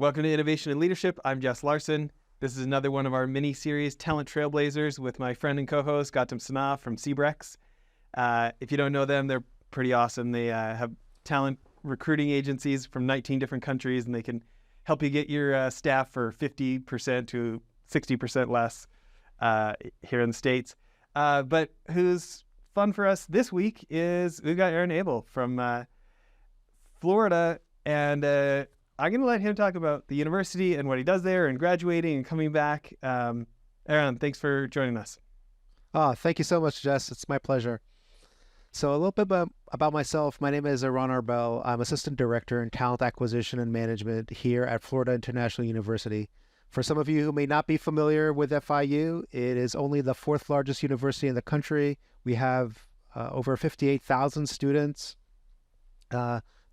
Welcome to Innovation and Leadership. I'm Jess Larson. This is another one of our mini-series, Talent Trailblazers, with my friend and co-host, Gautam Sanah from Cbrex. If you don't know them, they're pretty awesome. They have talent recruiting agencies from 19 different countries, and they can help you get your staff for 50% to 60% less here in the States. But who's fun for us this week is we've got Eran Arbel from Florida, and I'm going to let him talk about the university and what he does there and graduating and coming back. Eran, thanks for joining us. Thank you so much, Jess. It's my pleasure. So a little bit about myself. My name is Eran Arbel. I'm Assistant Director in Talent Acquisition and Management here at Florida International University. For some of you who may not be familiar with FIU, it is only the fourth largest university in the country. We have over 58,000 students.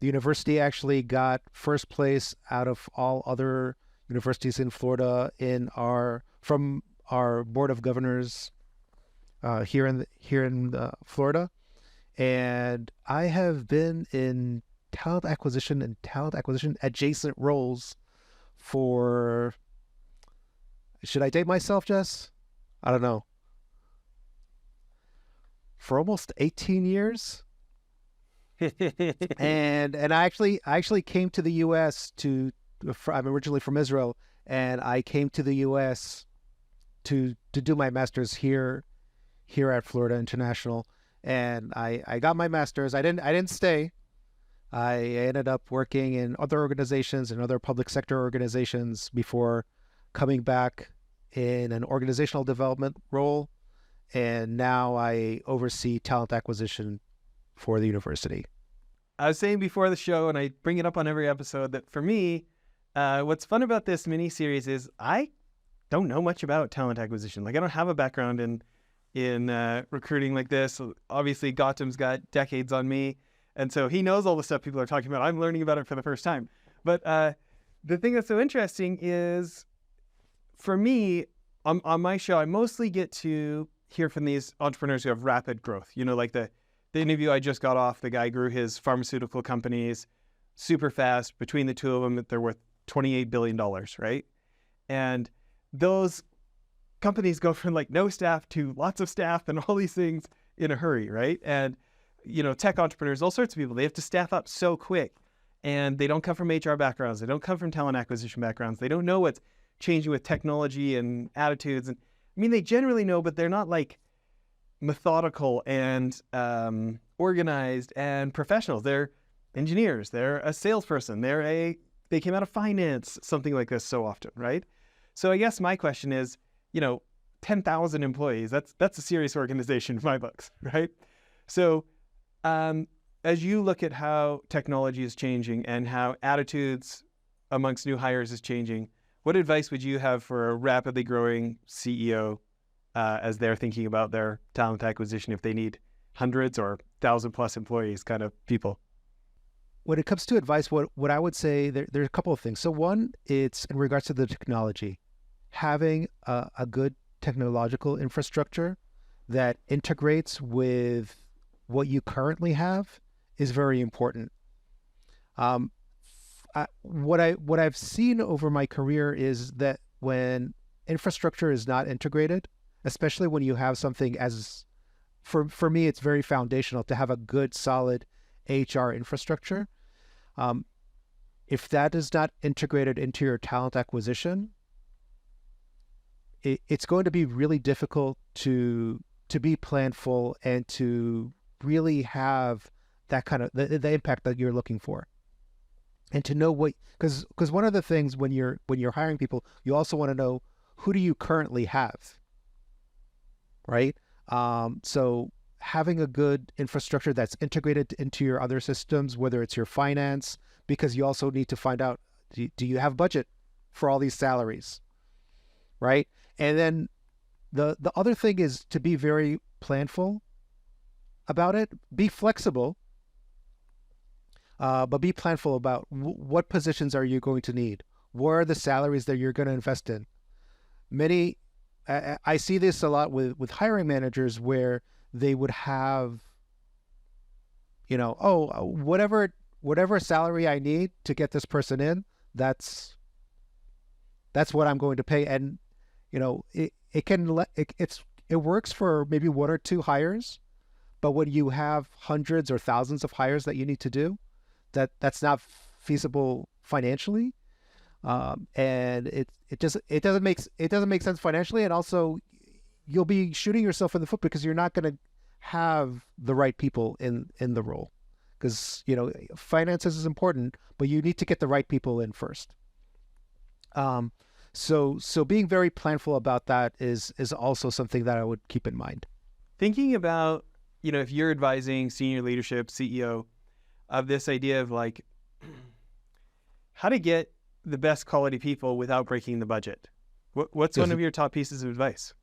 The university actually got first place out of all other universities in Florida from our Board of Governors here in Florida. And I have been in talent acquisition and talent acquisition adjacent roles for, should I date myself, Jess? I don't know. For almost 18 years. and I actually came to the U.S. I'm originally from Israel, and I came to the U.S. to do my master's here at Florida International, and I got my master's. I didn't stay. I ended up working in other organizations and other public sector organizations before coming back in an organizational development role, and now I oversee talent acquisition for the university. I was saying before the show, and I bring it up on every episode, that for me, what's fun about this mini-series is I don't know much about talent acquisition. Like, I don't have a background in recruiting like this. Obviously, Gautam's got decades on me, and so he knows all the stuff people are talking about. I'm learning about it for the first time. But the thing that's so interesting is, for me, on my show, I mostly get to hear from these entrepreneurs who have rapid growth. You know, like the interview I just got off, the guy grew his pharmaceutical companies super fast. Between the two of them, they're worth $28 billion, right? And those companies go from like no staff to lots of staff and all these things in a hurry, right? And, you know, tech entrepreneurs, all sorts of people, they have to staff up so quick. And they don't come from HR backgrounds. They don't come from talent acquisition backgrounds. They don't know what's changing with technology and attitudes. And I mean, they generally know, but they're not like methodical and organized and professionals. They're engineers. They're a salesperson. They came out of finance, something like this so often, right? So I guess my question is, 10,000 employees, that's a serious organization in my books, right? So as you look at how technology is changing and how attitudes amongst new hires is changing, what advice would you have for a rapidly growing CEO as they're thinking about their talent acquisition, if they need hundreds or 1,000 plus employees kind of people? When it comes to advice, what I would say, there's a couple of things. So one, it's in regards to the technology. Having a good technological infrastructure that integrates with what you currently have is very important. What I've seen over my career is that when infrastructure is not integrated, especially when you have something for me, it's very foundational to have a good, solid HR infrastructure. If that is not integrated into your talent acquisition, it's going to be really difficult to be planful and to really have that kind of the impact that you're looking for. And to know because one of the things when you're hiring people, you also want to know, who do you currently have? Right? So having a good infrastructure that's integrated into your other systems, whether it's your finance, because you also need to find out, do you have budget for all these salaries? Right? And then the other thing is to be very planful about it. Be flexible, but be planful about what positions are you going to need? What are the salaries that you're going to invest in? I see this a lot with hiring managers where they would have, whatever salary I need to get this person in, that's that's what I'm going to pay. And it works for maybe one or two hires, but when you have hundreds or thousands of hires that you need to do, that's not feasible financially. And it doesn't make sense financially, and also you'll be shooting yourself in the foot because you're not going to have the right people in the role, because finances is important, but you need to get the right people in first. So being very planful about that is also something that I would keep in mind. Thinking about, if you're advising senior leadership, CEO, of this idea of like how to get the best quality people without breaking the budget. What's one of your top pieces of advice?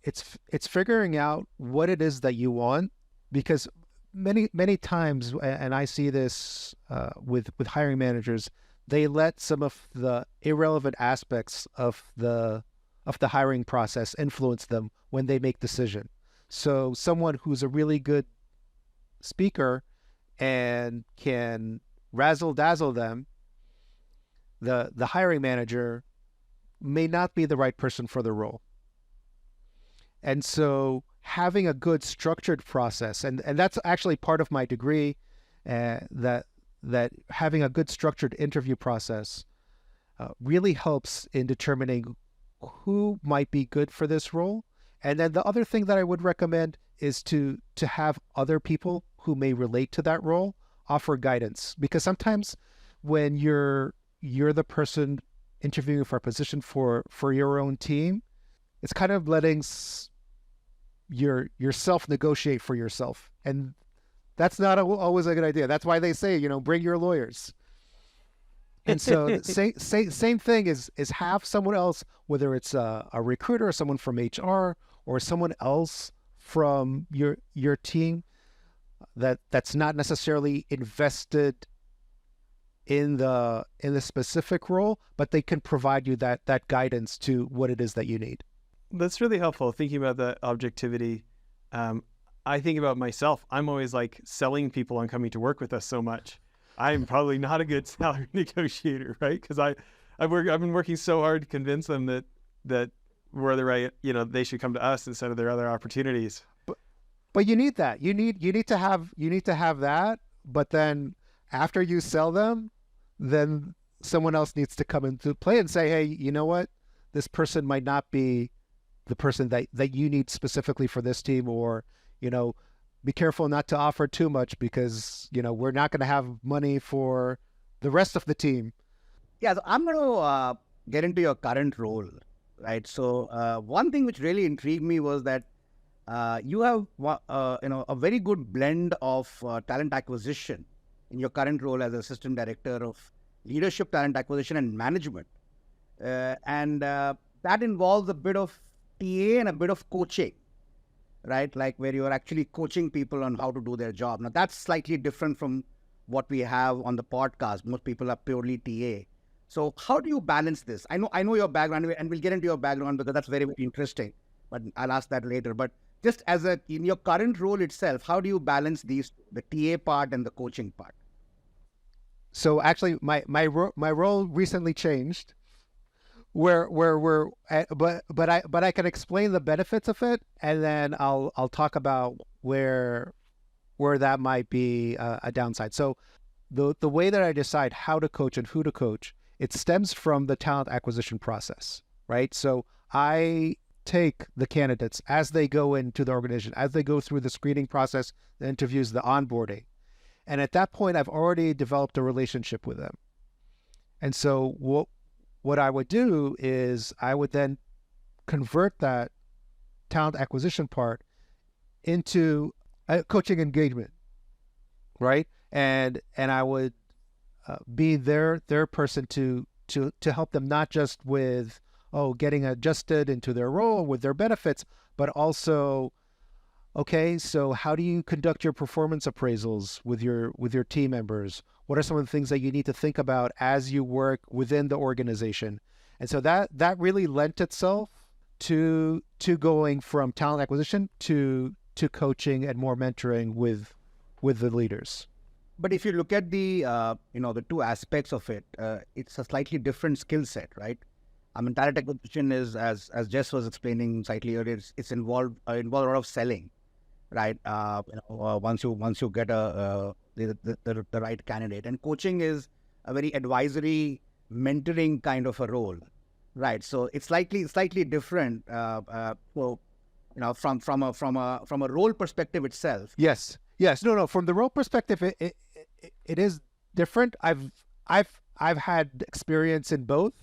It's figuring out what it is that you want, because many times, and I see this with hiring managers, they let some of the irrelevant aspects of the hiring process influence them when they make decision. So someone who's a really good speaker and can razzle dazzle them, the hiring manager may not be the right person for the role. And so having a good structured process, and that's actually part of my degree, that having a good structured interview process really helps in determining who might be good for this role. And then the other thing that I would recommend is to have other people who may relate to that role offer guidance, because sometimes when you're the person interviewing for a position for your own team, it's kind of letting yourself negotiate for yourself, and that's not always a good idea. That's why they say, bring your lawyers. And so same thing is have someone else, whether it's a recruiter or someone from HR or someone else from your team that's not necessarily invested in the specific role, but they can provide you that guidance to what it is that you need. That's really helpful, thinking about the objectivity. I think about myself. I'm always like selling people on coming to work with us so much. I'm probably not a good salary negotiator, right? Because I've been working so hard to convince them that we're the right, they should come to us instead of their other opportunities. But you need that. You need to have that. But then after you sell them, then someone else needs to come into play and say, hey, you know what? This person might not be the person that you need specifically for this team, or, be careful not to offer too much because, we're not going to have money for the rest of the team. Yeah, so I'm going to get into your current role, right? So one thing which really intrigued me was that you have, a very good blend of talent acquisition in your current role as Assistant Director of Leadership, Talent Acquisition and Management. And that involves a bit of TA and a bit of coaching, right? Like where you're actually coaching people on how to do their job. Now that's slightly different from what we have on the podcast. Most people are purely TA. So how do you balance this? I know your background, and we'll get into your background because that's very, very interesting, but I'll ask that later. But just in your current role itself, how do you balance these, the TA part and the coaching part? So actually my role recently changed, where we're at, but I can explain the benefits of it, and then I'll talk about where that might be a downside. So the way that I decide how to coach and who to coach, it stems from the talent acquisition process, right? So I take the candidates as they go into the organization, as they go through the screening process, the interviews, the onboarding. And at that point, I've already developed a relationship with them. And so what I would do is I would then convert that talent acquisition part into a coaching engagement, right? And I would be their person to help them, not just with getting adjusted into their role with their benefits, but also, okay, so how do you conduct your performance appraisals with your team members? What are some of the things that you need to think about as you work within the organization? And so that really lent itself to going from talent acquisition to coaching and more mentoring with the leaders. But if you look at the the two aspects of it, it's a slightly different skill set, right? I mean, talent acquisition is, as Jess was explaining slightly earlier, it's involved a lot of selling, right? Once you get the right candidate, and coaching is a very advisory, mentoring kind of a role, right? So it's slightly different. Well, from a role perspective itself. Yes. Yes. No. From the role perspective, it is different. I've had experience in both,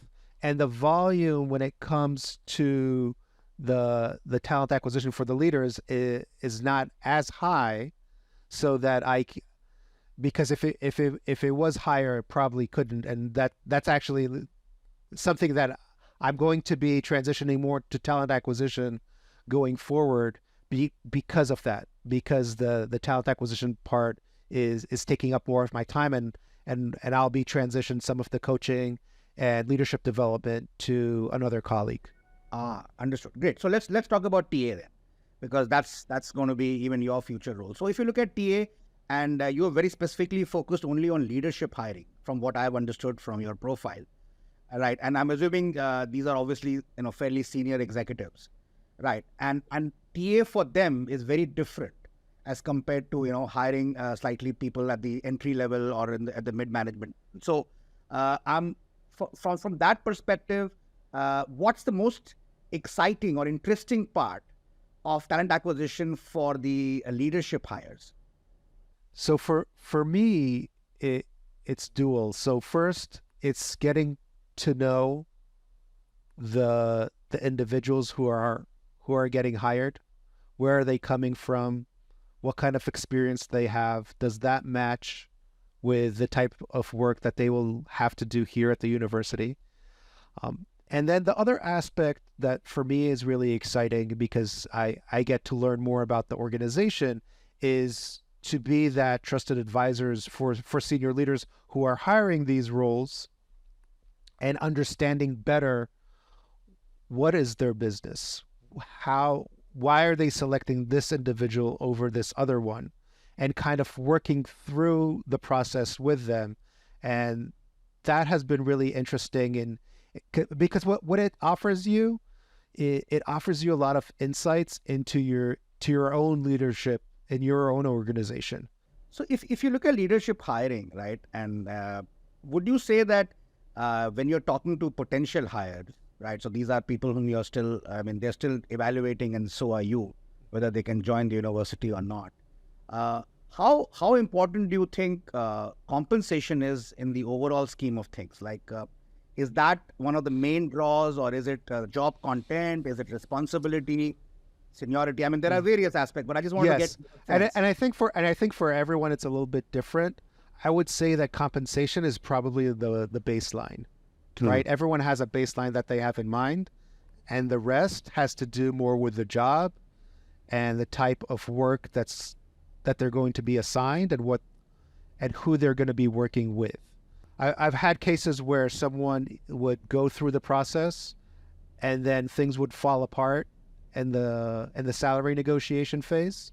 and the volume when it comes to the talent acquisition for the leaders is not as high, so that because if it was higher, it probably couldn't, and that's actually something that I'm going to be transitioning more to talent acquisition going forward, because of that, because the talent acquisition part is taking up more of my time, and I'll be transitioning some of the coaching and leadership development to another colleague. Understood. Great. So let's talk about TA then, because that's going to be even your future role. So if you look at TA, and you are very specifically focused only on leadership hiring, from what I've understood from your profile, right? And I'm assuming these are obviously fairly senior executives, right? And TA for them is very different as compared to hiring slightly people at the entry level or at the mid management. So from that perspective, what's the most exciting or interesting part of talent acquisition for the leadership hires? So for me, it's dual. So first, it's getting to know the individuals who are getting hired. Where are they coming from? What kind of experience they have? Does that match with the type of work that they will have to do here at the university? And then the other aspect that for me is really exciting, because I get to learn more about the organization, is to be that trusted advisors for senior leaders who are hiring these roles, and understanding better what is their business, why are they selecting this individual over this other one, and kind of working through the process with them. And that has been really interesting, because what it offers you, it offers you a lot of insights into your own leadership in your own organization. So if you look at leadership hiring, right, and would you say that when you're talking to potential hires, right, so these are people whom you're still, they're still evaluating, and so are you, whether they can join the university or not. How important do you think compensation is in the overall scheme of things? Like, is that one of the main draws, or is it job content? Is it responsibility, seniority? I mean, there are various aspects, but I just want to get. And I think for everyone, it's a little bit different. I would say that compensation is probably the baseline, right? Everyone has a baseline that they have in mind, and the rest has to do more with the job and the type of work that they're going to be assigned, and who they're going to be working with. I've had cases where someone would go through the process, and then things would fall apart in the salary negotiation phase.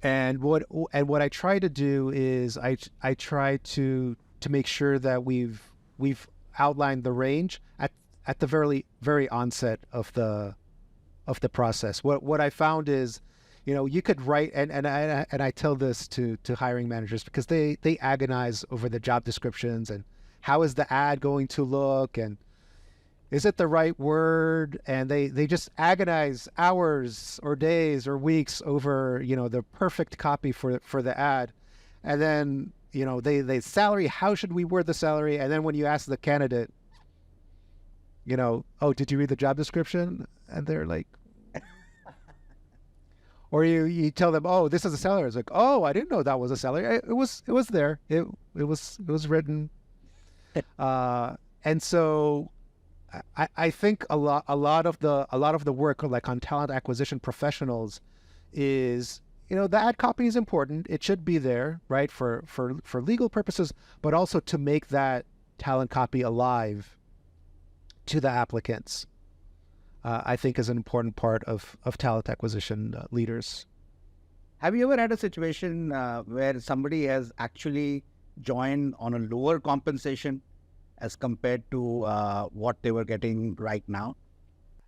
And what I try to do is I try to make sure that we've outlined the range at the very onset of the process. What I found is, you could write, and I tell this to hiring managers, because they agonize over the job descriptions, and how is the ad going to look, and is it the right word? And they just agonize hours or days or weeks over, the perfect copy for the ad. And then, they salary, how should we word the salary? And then when you ask the candidate, oh, did you read the job description? And they're like, or you tell them, oh, this is a salary. It's like, oh, I didn't know that was a salary. It was there. It was written. And so I think a lot of the work, like on talent acquisition professionals, is, the ad copy is important. It should be there, right, for legal purposes, but also to make that talent copy alive to the applicants. I think is an important part of talent acquisition leaders. Have you ever had a situation where somebody has actually join on a lower compensation as compared to what they were getting right now?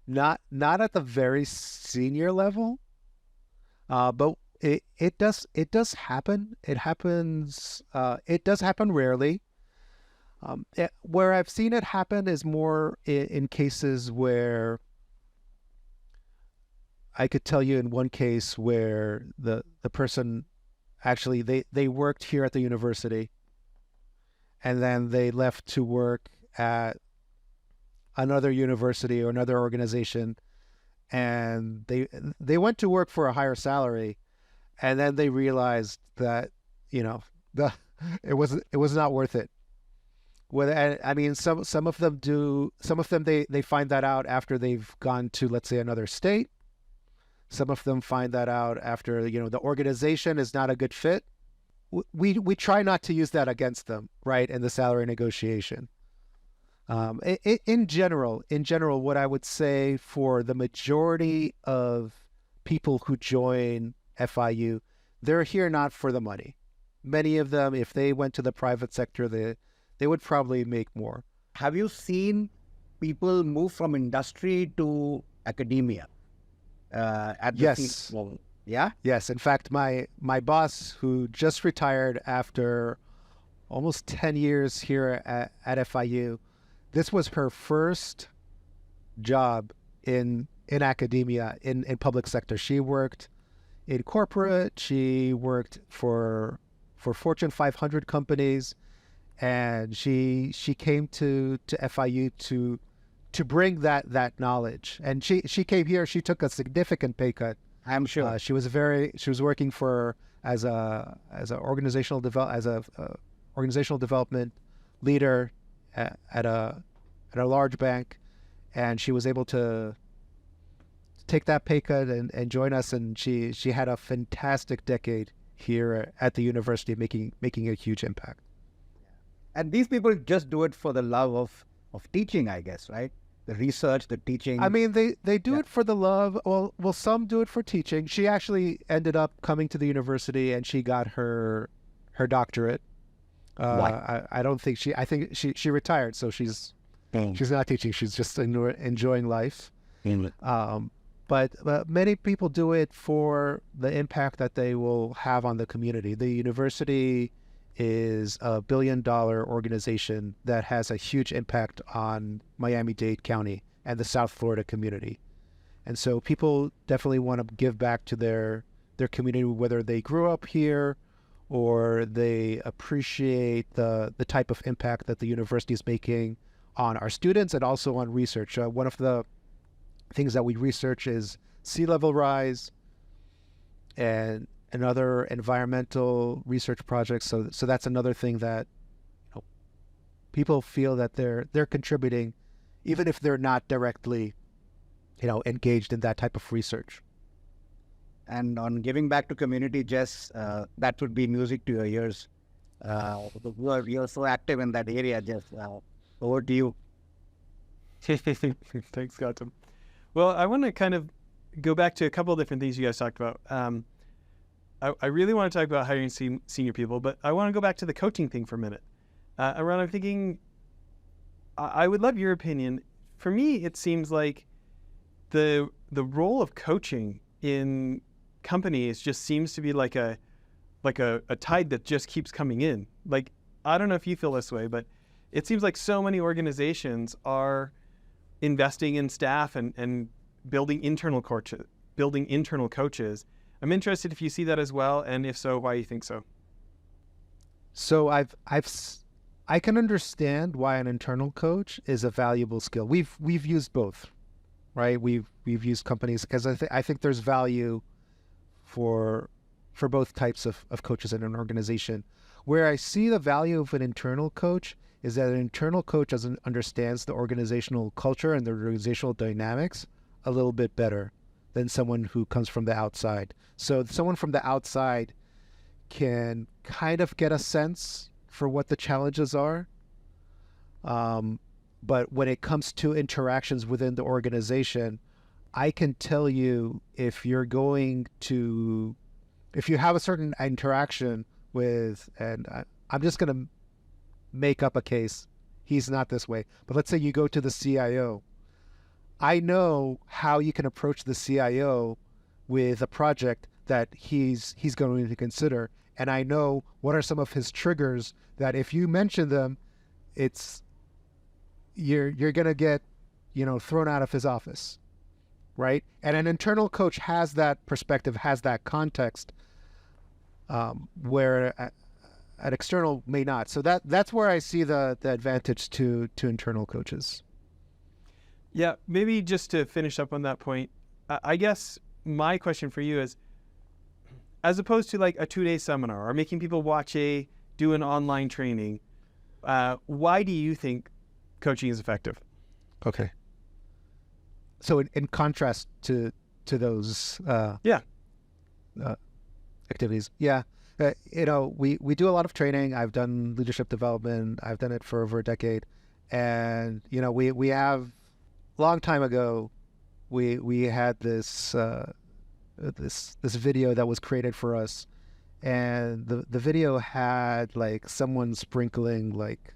Not at the very senior level, but it does happen. It happens. It does happen rarely. Where I've seen it happen is more in cases where I could tell you in one case where the person actually they worked here at the university, and then they left to work at another university or another organization, and they went to work for a higher salary, and then they realized that the it was not worth it. I mean, some of them do. Some of them they find that out after they've gone to, let's say, another state. Some of them find that out after the organization is not a good fit. We try not to use that against them, right, in the salary negotiation. In general, what I would say for the majority of people who join FIU, they're here not for the money. Many of them, if they went to the private sector, they would probably make more. Have you seen people move from industry to academia? At the Yes. level? Yeah? Yes. In fact, my boss, who just retired after almost 10 years here at FIU, this was her first job in academia, in public sector. She worked in corporate. She worked for Fortune 500 companies, and she came to FIU to bring that knowledge. And she came here. She took a significant pay cut. I'm sure. She was working as a organizational development leader at a large bank, and she was able to take that pay cut and join us. And she had a fantastic decade here at the university, making a huge impact. And these people just do it for the love of teaching, I guess, right? The research, the teaching. I mean, they do it for the love. Well, some do it for teaching. She actually ended up coming to the university, and she got her doctorate. I don't think I think she retired, so she's not teaching. She's just enjoying life. But many people do it for the impact that they will have on the community. The university is a $1 billion organization that has a huge impact on Miami-Dade County and the South Florida community. And so people definitely want to give back to their community, whether they grew up here or they appreciate the type of impact that the university is making on our students and also on research. One of the things that we research is sea level rise and other environmental research projects. So that's another thing that people feel that they're contributing, even if they're not directly engaged in that type of research. And on giving back to community, Jess, that would be music to your ears. You're so active in that area, Jess. Over to you. Thanks, Gautam. Well, I want to kind of go back to a couple of different things you guys talked about. I really want to talk about hiring senior people, but I want to go back to the coaching thing for a minute. Eran, I'm thinking, I would love your opinion. For me, it seems like the role of coaching in companies just seems to be like a tide that just keeps coming in. Like, I don't know if you feel this way, but it seems like so many organizations are investing in staff and building internal coaches. I'm interested if you see that as well, and if so, why you think so. So I can understand why an internal coach is a valuable skill. We've used both, right? We've used companies because I think there's value for both types of coaches in an organization. Where I see the value of an internal coach is that an internal coach understands the organizational culture and the organizational dynamics a little bit better than someone who comes from the outside. So someone from the outside can kind of get a sense for what the challenges are. But when it comes to interactions within the organization, I can tell you if you have a certain interaction with, and I'm just going to make up a case. He's not this way. But let's say you go to the CIO. I know how you can approach the CIO with a project that he's going to consider. And I know what are some of his triggers that if you mention them, you're going to get, thrown out of his office. Right? And an internal coach has that perspective, has that context, where an external may not. So that's where I see the advantage to internal coaches. Yeah, maybe just to finish up on that point, I guess my question for you is, as opposed to like a 2-day seminar or making people do an online training, why do you think coaching is effective? Okay. So in contrast to those activities, we do a lot of training. I've done leadership development. I've done it for over a decade, and we have long time ago we had this video that was created for us, and the video had like someone sprinkling like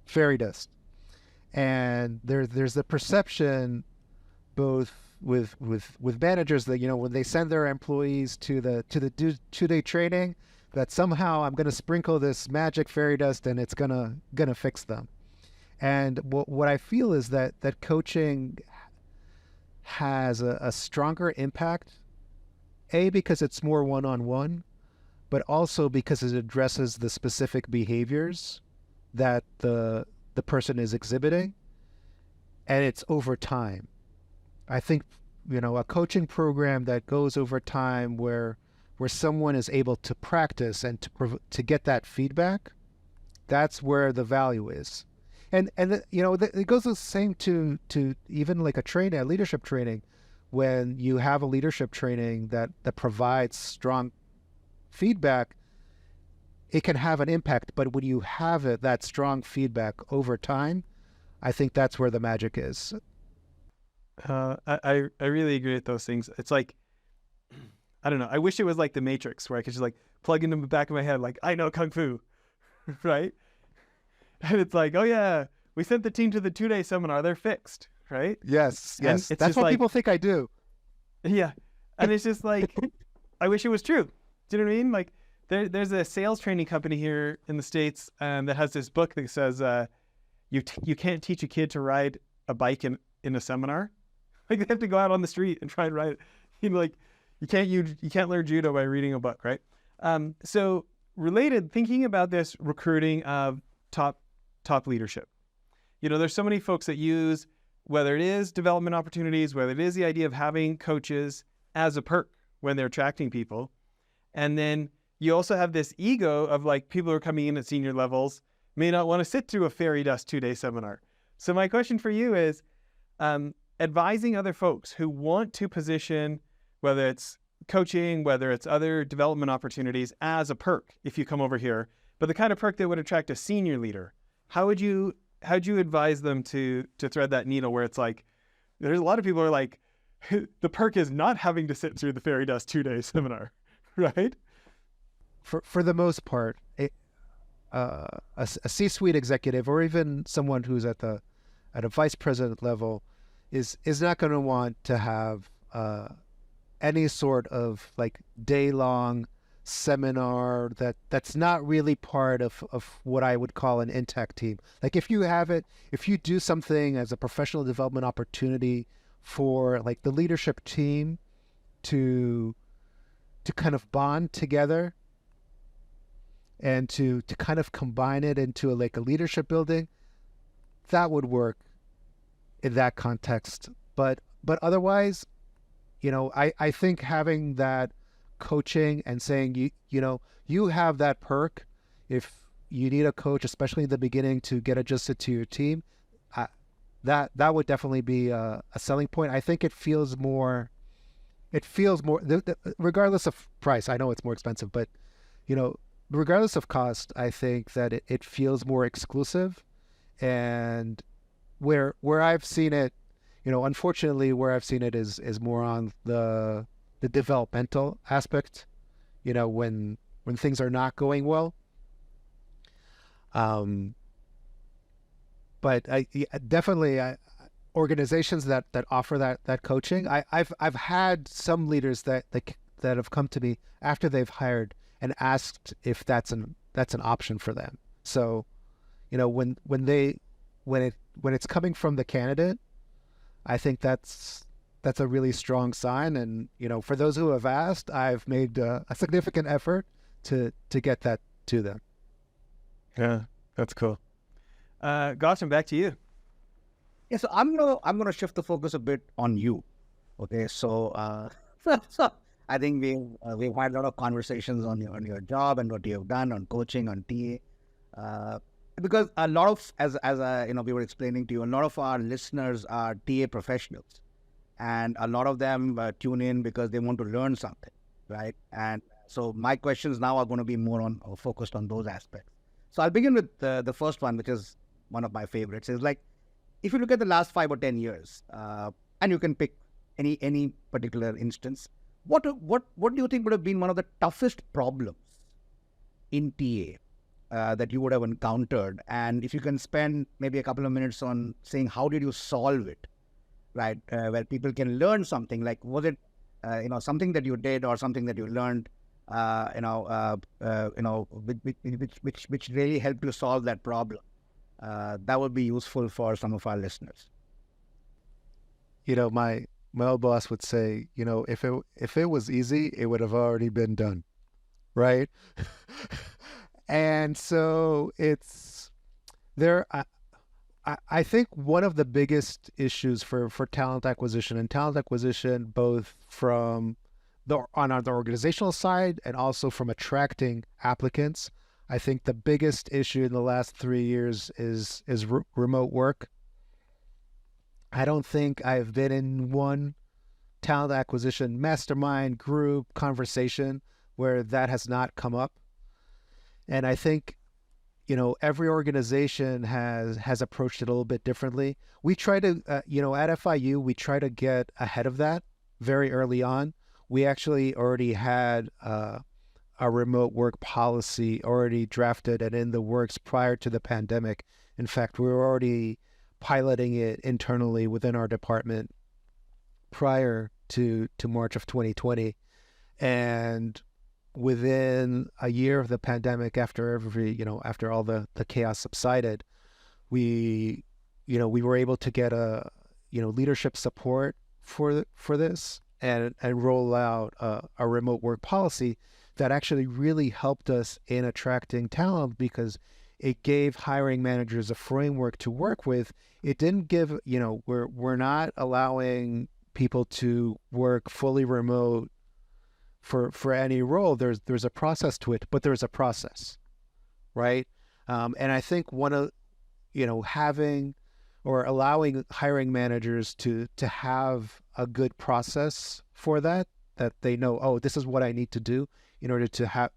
fairy dust, and there's the perception both with managers that when they send their employees to the 2-day training, that somehow I'm going to sprinkle this magic fairy dust and it's gonna fix them. And what I feel is that coaching has a stronger impact, because it's more one-on-one, but also because it addresses the specific behaviors that the person is exhibiting, and it's over time. I think, a coaching program that goes over time where someone is able to practice and to get that feedback, that's where the value is. And it goes the same to even like a leadership training. When you have a leadership training that provides strong feedback, it can have an impact. But when you have that strong feedback over time, I think that's where the magic is. I really agree with those things. It's like, I don't know. I wish it was like the Matrix, where I could just like plug into the back of my head, like, I know Kung Fu, right? And it's like, oh yeah, we sent the team to the 2-day seminar. They're fixed, right? Yes. That's what people think I do. Yeah. And it's just like, I wish it was true. Do you know what I mean? Like there's a sales training company here in the States that has this book that says, you can't teach a kid to ride a bike in a seminar. Like they have to go out on the street and try and ride it. Like you can't learn judo by reading a book, right? So related, thinking about this recruiting of top leadership. There's so many folks that use, whether it is development opportunities, whether it is the idea of having coaches as a perk when they're attracting people. And then you also have this ego of like people who are coming in at senior levels may not want to sit through a fairy dust 2-day seminar. So my question for you is, advising other folks who want to position, whether it's coaching, whether it's other development opportunities, as a perk if you come over here, but the kind of perk that would attract a senior leader. How'd you advise them to thread that needle where it's like, there's a lot of people who are like, the perk is not having to sit through the fairy dust 2-day seminar, right? For the most part, a C-suite executive or even someone who's at a vice president level is not going to want to have any sort of like day-long seminar that's not really part of what I would call an intact team. Like if you do something as a professional development opportunity for like the leadership team to kind of bond together and to kind of combine it into a leadership building, that would work in that context. But otherwise, I think having that coaching and saying, you have that perk if you need a coach, especially in the beginning, to get adjusted to your team, that would definitely be a selling point. I think it feels more, regardless of price. I know it's more expensive, but regardless of cost, I think that it feels more exclusive. And where I've seen it, unfortunately, where I've seen it is more on the developmental aspect, when things are not going well. But definitely organizations that offer that coaching. I've had some leaders that have come to me after they've hired and asked if that's an option for them. So, when it's coming from the candidate, I think that's a really strong sign. And for those who have asked, I've made a significant effort to get that to them. Yeah, that's cool. Gautam, back to you. Yeah, so I'm gonna shift the focus a bit on you. Okay, so so I think we've had a lot of conversations on your job and what you have done on coaching, on TA, because a lot of as we were explaining to you, a lot of our listeners are TA professionals, and a lot of them tune in because they want to learn something, right? And so my questions now are going to be more on focused on those aspects. So I'll begin with the first one, which is one of my favorites. Is like, if you look at the last 5 or 10 years, and you can pick any particular instance, what do you think would have been one of the toughest problems in TA that you would have encountered? And if you can spend maybe a couple of minutes on saying how did you solve it, right? Where people can learn something. Like, was it something that you did or something that you learned, which really helped you solve that problem? That would be useful for some of our listeners. My old boss would say, if it was easy, it would have already been done, right? And so it's there. I think one of the biggest issues for talent acquisition, both from on the organizational side and also from attracting applicants, I think the biggest issue in the last 3 years is remote work. I don't think I've been in one talent acquisition mastermind group conversation where that has not come up. And I think, every organization has approached it a little bit differently. We try to, at FIU, we try to get ahead of that very early on. We actually already had a remote work policy already drafted and in the works prior to the pandemic. In fact, we were already piloting it internally within our department prior to March of 2020. And within a year of the pandemic, after all the chaos subsided, we were able to get leadership support for this and roll out a remote work policy that actually really helped us in attracting talent, because it gave hiring managers a framework to work with. It didn't give, we're not allowing people to work fully remote for any role. There's a process to it, but there's a process, right? And I think one of, having or allowing hiring managers to have a good process for that they know, oh, this is what I need to do in order to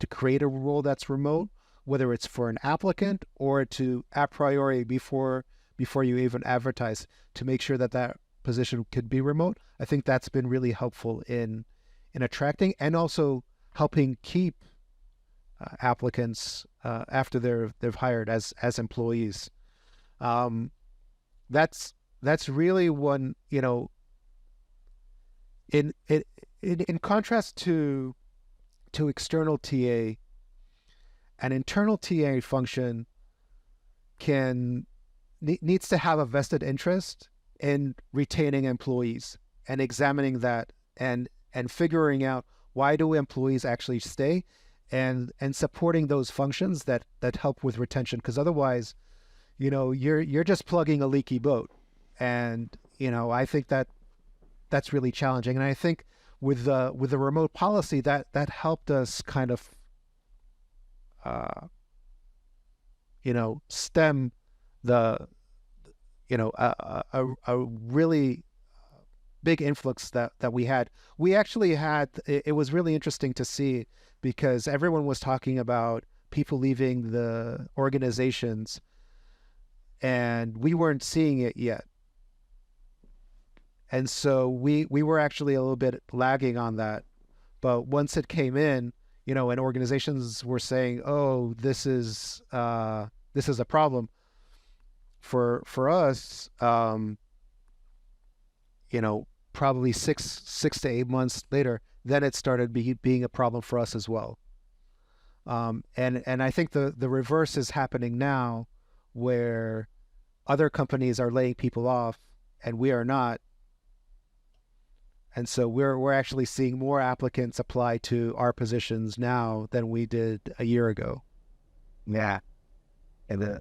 create a role that's remote, whether it's for an applicant or to a priori before you even advertise, to make sure that position could be remote. I think that's been really helpful in attracting and also helping keep applicants after they've hired as employees. That's really one, in contrast to external TA, an internal TA function needs to have a vested interest in retaining employees and examining that and figuring out why do employees actually stay, and supporting those functions that help with retention. Because otherwise, you're just plugging a leaky boat, and I think that's really challenging. And I think with the remote policy that helped us kind of stem the a really big influx that we had. We actually had, it was really interesting to see, because everyone was talking about people leaving the organizations and we weren't seeing it yet. And so we were actually a little bit lagging on that. But once it came in, and organizations were saying, "Oh, this is a problem." For us, probably 6 to 8 months later, then it started being a problem for us as well. And I think the reverse is happening now, where other companies are laying people off and we are not. And so we're actually seeing more applicants apply to our positions now than we did a year ago. Yeah. And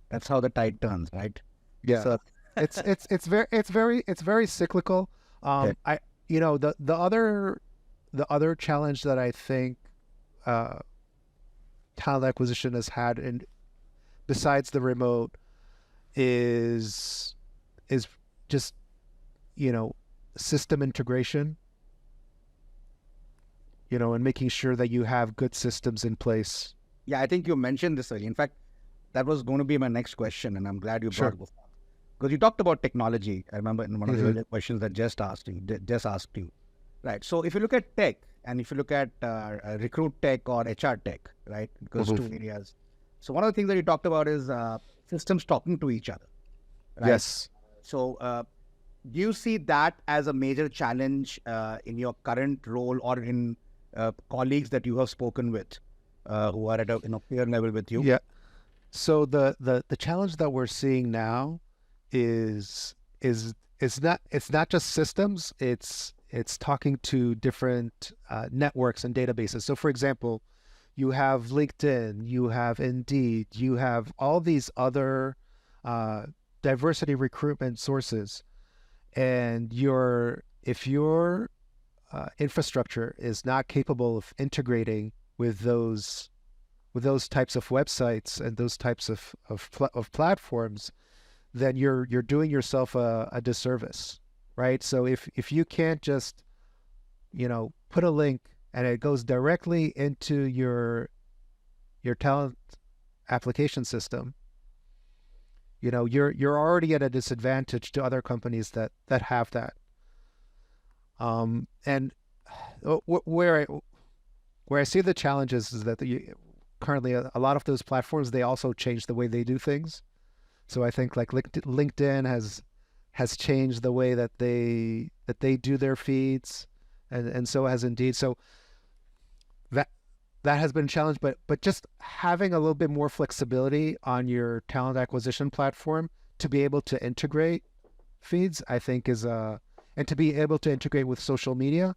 that's how the tide turns, right? Yeah. So, It's very cyclical. Okay. The other challenge that I think talent acquisition has had, and besides the remote, is just system integration, and making sure that you have good systems in place. yeah, I think you mentioned this earlier. In fact, that was going to be my next question, and I'm glad you brought it up. Because you talked about technology. I remember in one of the earlier questions that just asked you. Right. So if you look at tech, and if you look at recruit tech or HR tech, right, because two areas. So one of the things that you talked about is systems talking to each other. Right? Yes. So do you see that as a major challenge in your current role or in colleagues that you have spoken with who are at a peer level with you? Yeah. So the challenge that we're seeing now is not just systems. It's talking to different networks and databases. So, for example, you have LinkedIn, you have Indeed, you have all these other diversity recruitment sources, and if your infrastructure is not capable of integrating with those types of websites and those types of platforms, then you're doing yourself a disservice, right? So if you can't just put a link and it goes directly into your talent application system, you're already at a disadvantage to other companies that have that. And where I see the challenges is that currently a lot of those platforms, they also change the way they do things. So I think like LinkedIn has changed the way that they do their feeds, and so has Indeed. So that has been a challenge, but just having a little bit more flexibility on your talent acquisition platform to be able to integrate feeds, I think and to be able to integrate with social media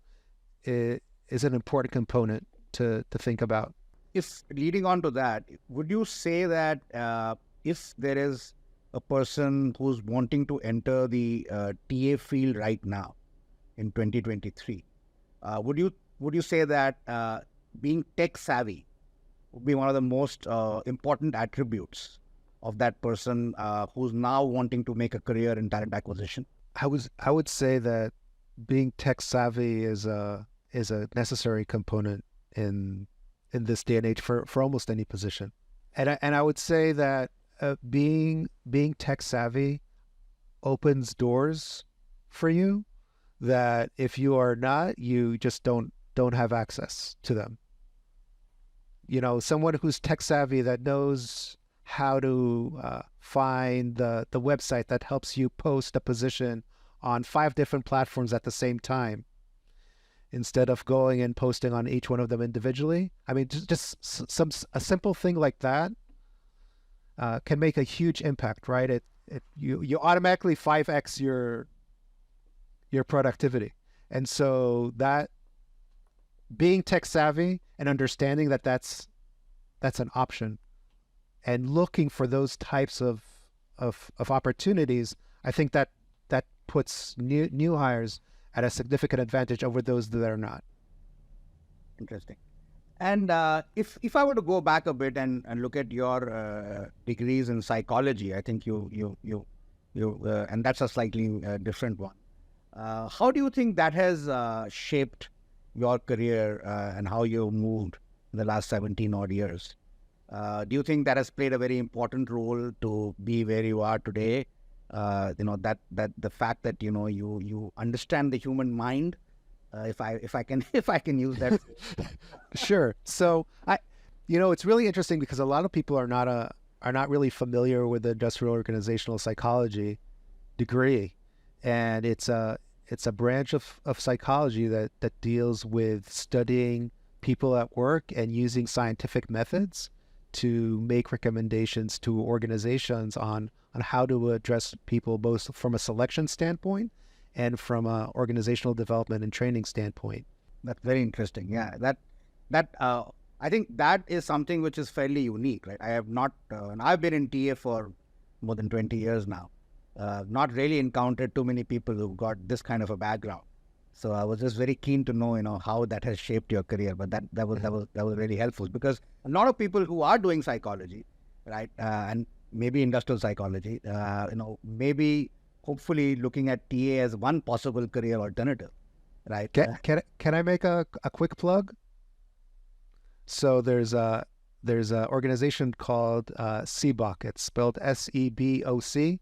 is an important component to think about. If leading on to that, would you say that if there is a person who's wanting to enter the TA field right now in 2023, would you say that being tech savvy would be one of the most important attributes of that person who's now wanting to make a career in talent acquisition? I would say that being tech savvy is a necessary component in this day and age for almost any position. And I would say that being tech savvy opens doors for you that if you are not, you just don't have access to them. Someone who's tech savvy that knows how to find the website that helps you post a position on 5 different platforms at the same time, instead of going and posting on each one of them individually. I mean, just a simple thing like that can make a huge impact, right? You automatically 5x your productivity. And so that being tech savvy and understanding that that's an option and looking for those types of opportunities, I think that puts new hires at a significant advantage over those that are not. Interesting. And if I were to go back a bit and look at your degrees in psychology, I think you and that's a slightly different one. How do you think that has shaped your career and how you moved in the last 17 odd years? Do you think that has played a very important role to be where you are today? That the fact that you understand the human mind if I can use that. Sure. So it's really interesting because a lot of people are not really familiar with the industrial organizational psychology degree, and it's a branch of psychology that deals with studying people at work and using scientific methods to make recommendations to organizations on how to address people both from a selection standpoint and from a organizational development and training standpoint. That's very interesting. Yeah, I think that is something which is fairly unique, right? I have not, and I've been in TA for more than 20 years now. Not really encountered too many people who've got this kind of a background. So I was just very keen to know, how that has shaped your career. But that was really helpful, because a lot of people who are doing psychology, right, and maybe industrial psychology, maybe hopefully looking at TA as one possible career alternative, right? Can I make a quick plug? So there's a organization called SEBOC. It's spelled SEBOC.org,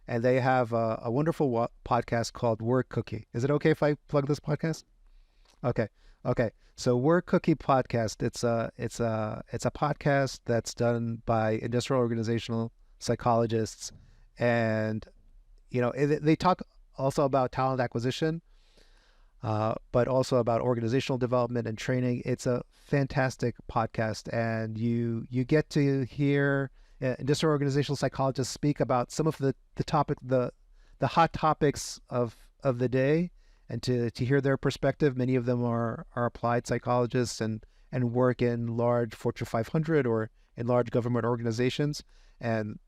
and they have a wonderful podcast called Work Cookie. Is it okay if I plug this podcast? Okay. So Work Cookie podcast. It's a podcast that's done by industrial organizational psychologists, and they talk also about talent acquisition, but also about organizational development and training. It's a fantastic podcast, and you get to hear industrial organizational psychologists speak about some of the hot topics of the day, and to hear their perspective. Many of them are applied psychologists and work in large Fortune 500 or in large government organizations. And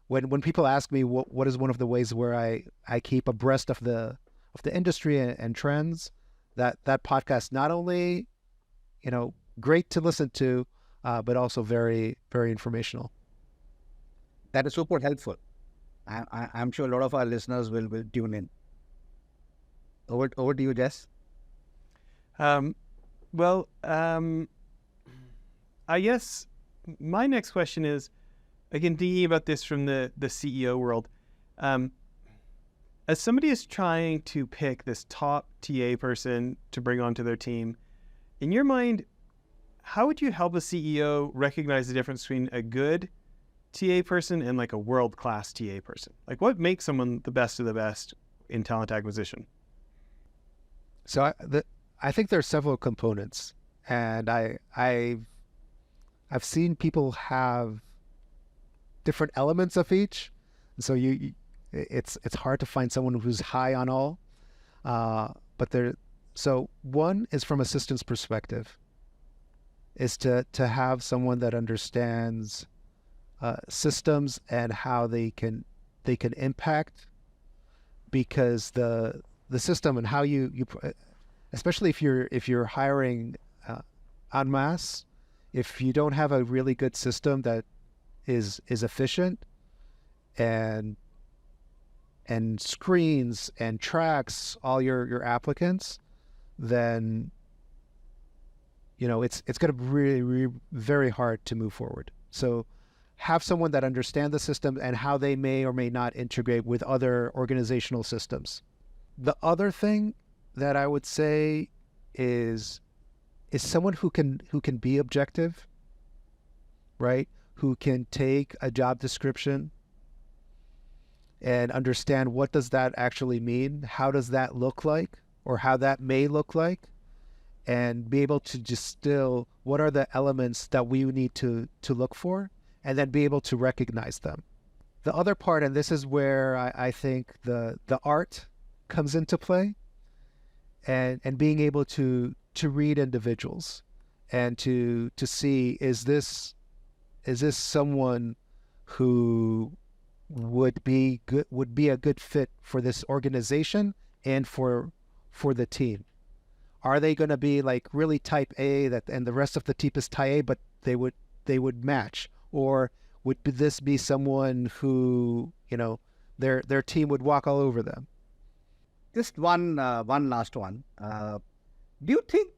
when people ask me what is one of the ways where I keep abreast of the industry and trends, that podcast, not only great to listen to, but also very, very informational. That is super helpful. I'm sure a lot of our listeners will tune in. Over to you, Jess. I guess my next question is, again, thinking about this from the CEO world, as somebody is trying to pick this top TA person to bring onto their team, in your mind, how would you help a CEO recognize the difference between a good TA person and like a world-class TA person? Like, what makes someone the best of the best in talent acquisition? So I think there are several components, and I've seen people have different elements of each. So it's hard to find someone who's high on all. So one is from a systems perspective, is to have someone that understands systems and how they can impact, because the system and how you especially if you're hiring en masse, if you don't have a really good system that is efficient and screens and tracks all your applicants, then it's going to be really, really very hard to move forward. So have someone that understands the system and how they may or may not integrate with other organizational systems. The other thing that I would say is someone who can be objective, right? Who can take a job description and understand what does that actually mean, how does that look like, or how that may look like, and be able to distill what are the elements that we need to look for, and then be able to recognize them. The other part, and this is where I think the art comes into play, and being able to read individuals and to see, is this someone who would be a good fit for this organization and for the team? Are they going to be like really type A and the rest of the team is type A, but they would match? Or would this be someone who, their team would walk all over them? Just one last one. Do you think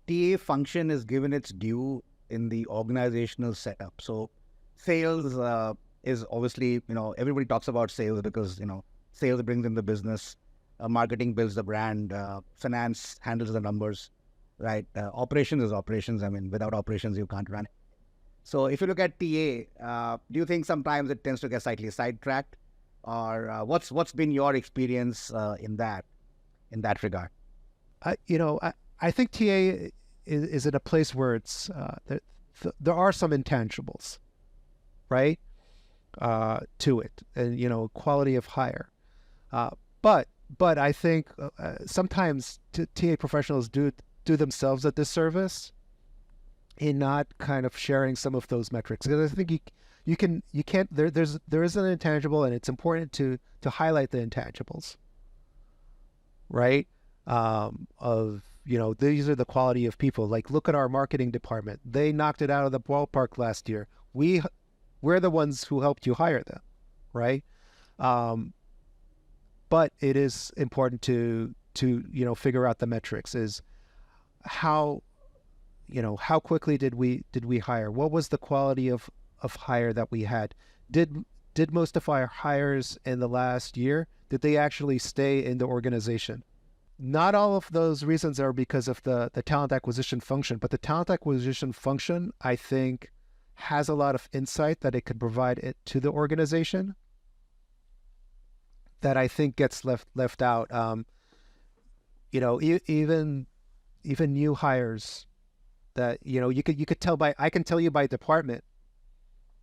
TA function is given its due in the organizational setup? So sales is obviously, everybody talks about sales because, sales brings in the business. marketing builds the brand, finance handles the numbers, right? Operations is operations. I mean, without operations, you can't run it. So if you look at TA, do you think sometimes it tends to get slightly sidetracked, or what's been your experience in that regard? I think TA is in a place where it's there are some intangibles, right, to it, and quality of hire, but I think sometimes TA professionals do themselves a disservice in not kind of sharing some of those metrics, because I think you can't there is an intangible, and it's important to highlight the intangibles, right? Of these are the quality of people. Like, look at our marketing department. They knocked it out of the ballpark last year. We're the ones who helped you hire them, right? But it is important to figure out the metrics. Is how quickly did we hire? What was the quality of hire that we had? Did most of our hires in the last year, did they actually stay in the organization? Not all of those reasons are because of the talent acquisition function, but the talent acquisition function, I think, has a lot of insight that it could provide it to the organization that I think gets left out. Even new hires that you could tell by, I can tell you by department,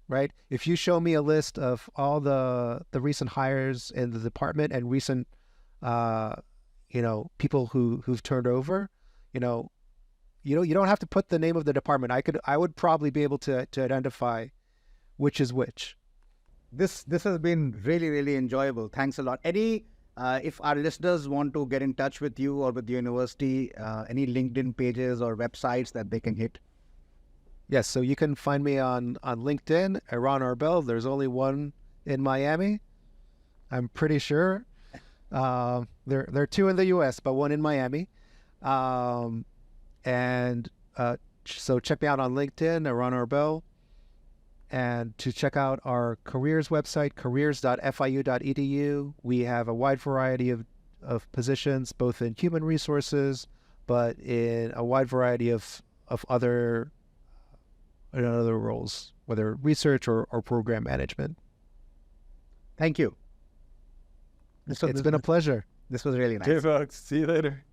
right? If you show me a list of all the recent hires in the department and recent people who've turned over, you don't have to put the name of the department. I would probably be able to identify which is which. This has been really, really enjoyable. Thanks a lot. Eddie, if our listeners want to get in touch with you or with the university, any LinkedIn pages or websites that they can hit? Yes, so you can find me on LinkedIn, Eran Arbel. There's only one in Miami, I'm pretty sure. There are two in the U.S., but one in Miami. So check me out on LinkedIn, Eran Arbel. And to check out our careers website, careers.fiu.edu, we have a wide variety of positions, both in human resources, but in a wide variety of other roles, whether research or program management. Thank you. It's been a pleasure. This was really nice. Okay, folks. See you later.